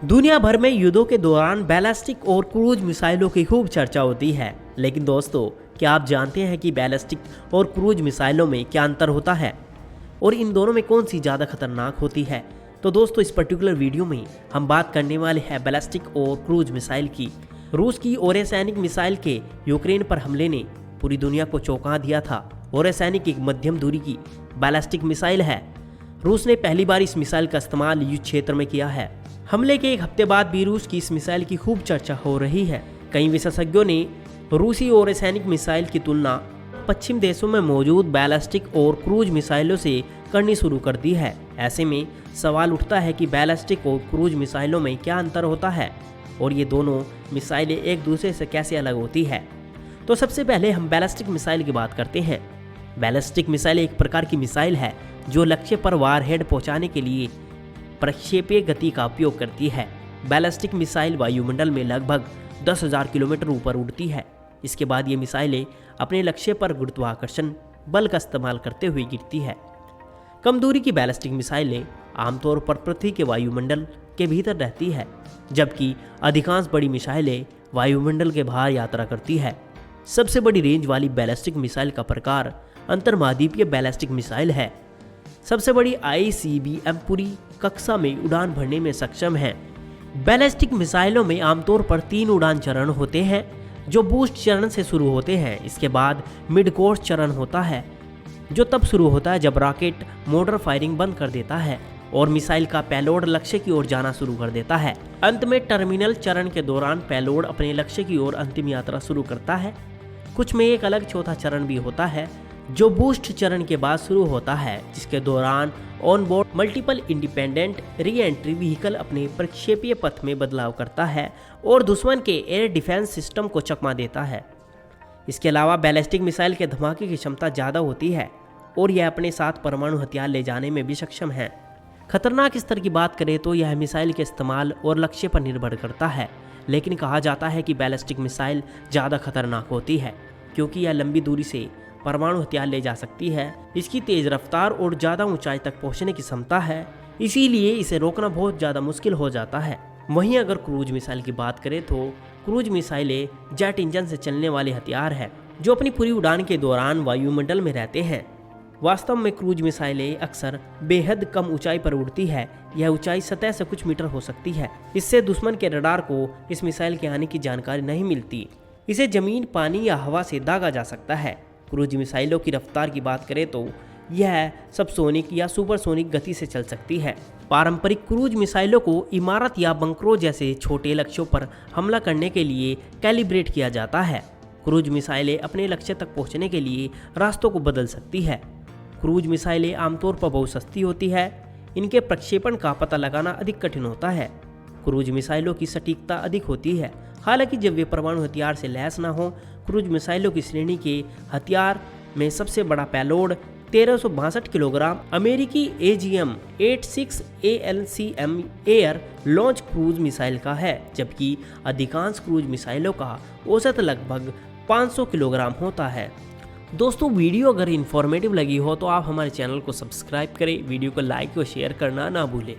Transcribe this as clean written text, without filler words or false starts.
दुनिया भर में युद्धों के दौरान बैलिस्टिक और क्रूज मिसाइलों की खूब चर्चा होती है, लेकिन दोस्तों क्या आप जानते हैं कि बैलिस्टिक और क्रूज मिसाइलों में क्या अंतर होता है और इन दोनों में कौन सी ज़्यादा खतरनाक होती है। तो दोस्तों इस पर्टिकुलर वीडियो में हम बात करने वाले हैं बैलिस्टिक और क्रूज मिसाइल की। रूस की ओरेसैनिक मिसाइल के यूक्रेन पर हमले ने पूरी दुनिया को चौंका दिया था। ओरेसैनिक एक मध्यम दूरी की बैलिस्टिक मिसाइल है। रूस ने पहली बार इस मिसाइल का इस्तेमाल युद्ध क्षेत्र में किया है। हमले के एक हफ्ते बाद भी रूस की इस मिसाइल की खूब चर्चा हो रही है। कई विशेषज्ञों ने रूसी ओरेसैनिक मिसाइल की तुलना पश्चिम देशों में मौजूद बैलिस्टिक और क्रूज मिसाइलों से करनी शुरू कर दी है। ऐसे में सवाल उठता है कि बैलिस्टिक और क्रूज मिसाइलों में क्या अंतर होता है और ये दोनों मिसाइलें एक दूसरे से कैसे अलग होती है। तो सबसे पहले हम बैलिस्टिक मिसाइल की बात करते हैं। बैलिस्टिक मिसाइल एक प्रकार की मिसाइल है जो लक्ष्य पर वारहेड पहुंचाने के लिए प्रक्षेपीय गति का उपयोग करती है। बैलिस्टिक मिसाइल वायुमंडल में लगभग 10,000 किलोमीटर ऊपर उड़ती है। इसके बाद ये मिसाइलें अपने लक्ष्य पर गुरुत्वाकर्षण बल का इस्तेमाल करते हुए गिरती है। कम दूरी की बैलिस्टिक मिसाइलें आमतौर पर पृथ्वी के वायुमंडल के भीतर रहती है, जबकि अधिकांश बड़ी मिसाइलें वायुमंडल के बाहर यात्रा करती है। सबसे बड़ी रेंज वाली बैलिस्टिक मिसाइल का प्रकार अंतर्महाद्वीपीय बैलिस्टिक मिसाइल है। सबसे बड़ी ICBM पूरी कक्षा में उड़ान भरने में सक्षम है। बैलिस्टिक मिसाइलों में आमतौर पर 3 उड़ान चरण होते हैं जो बूस्ट चरण से शुरू होते हैं। इसके बाद मिड कोर्स चरण होता है जो तब शुरू होता है जब रॉकेट मोटर फायरिंग बंद कर देता है और मिसाइल का पेलोड लक्ष्य की ओर जाना शुरू कर देता है। अंत में टर्मिनल चरण के दौरान पेलोड अपने लक्ष्य की ओर अंतिम यात्रा शुरू करता है। कुछ में एक अलग चौथा चरण भी होता है जो बूस्ट चरण के बाद शुरू होता है, जिसके दौरान on board multiple independent re entry vehicle अपने प्रक्षेपीय पथ में बदलाव करता है और दुश्मन के एयर डिफेंस सिस्टम को चकमा देता है। इसके अलावा बैलिस्टिक मिसाइल के धमाके की क्षमता ज़्यादा होती है और यह अपने साथ परमाणु हथियार ले जाने में भी सक्षम है। खतरनाक स्तर की बात करें तो यह मिसाइल के इस्तेमाल और लक्ष्य पर निर्भर करता है, लेकिन कहा जाता है कि बैलिस्टिक मिसाइल ज़्यादा खतरनाक होती है क्योंकि यह लंबी दूरी से परमाणु हथियार ले जा सकती है। इसकी तेज रफ्तार और ज़्यादा ऊंचाई तक पहुंचने की क्षमता है, इसीलिए इसे रोकना बहुत ज़्यादा मुश्किल हो जाता है। वहीं अगर क्रूज मिसाइल की बात करें तो क्रूज मिसाइलें जेट इंजन से चलने वाले हथियार है जो अपनी पूरी उड़ान के दौरान वायुमंडल में रहते हैं। वास्तव में क्रूज मिसाइलें अक्सर बेहद कम ऊंचाई पर उड़ती है। यह ऊंचाई सतह से कुछ मीटर हो सकती है। इससे दुश्मन के रडार को इस मिसाइल के आने की जानकारी नहीं मिलती। इसे जमीन, पानी या हवा से दागा जा सकता है। क्रूज मिसाइलों की रफ्तार की बात करें तो यह सबसोनिक या सुपरसोनिक गति से चल सकती है। पारंपरिक क्रूज मिसाइलों को इमारत या बंकरों जैसे छोटे लक्ष्यों पर हमला करने के लिए कैलिब्रेट किया जाता है। क्रूज मिसाइलें अपने लक्ष्य तक पहुंचने के लिए रास्तों को बदल सकती है। क्रूज मिसाइलें आमतौर पर बहुत सस्ती होती है। इनके प्रक्षेपण का पता लगाना अधिक कठिन होता है। क्रूज मिसाइलों की सटीकता अधिक होती है। हालांकि जब वे परमाणु हथियार से लैस न हो, क्रूज मिसाइलों की श्रेणी के हथियार में सबसे बड़ा पेलोड 1362 किलोग्राम अमेरिकी AGM-86 ALCM air launch cruise missile का है, जबकि अधिकांश क्रूज मिसाइलों का औसत लगभग 500 किलोग्राम होता है। दोस्तों वीडियो अगर इन्फॉर्मेटिव लगी हो तो आप हमारे चैनल को सब्सक्राइब करें, वीडियो को लाइक और शेयर करना ना भूलें।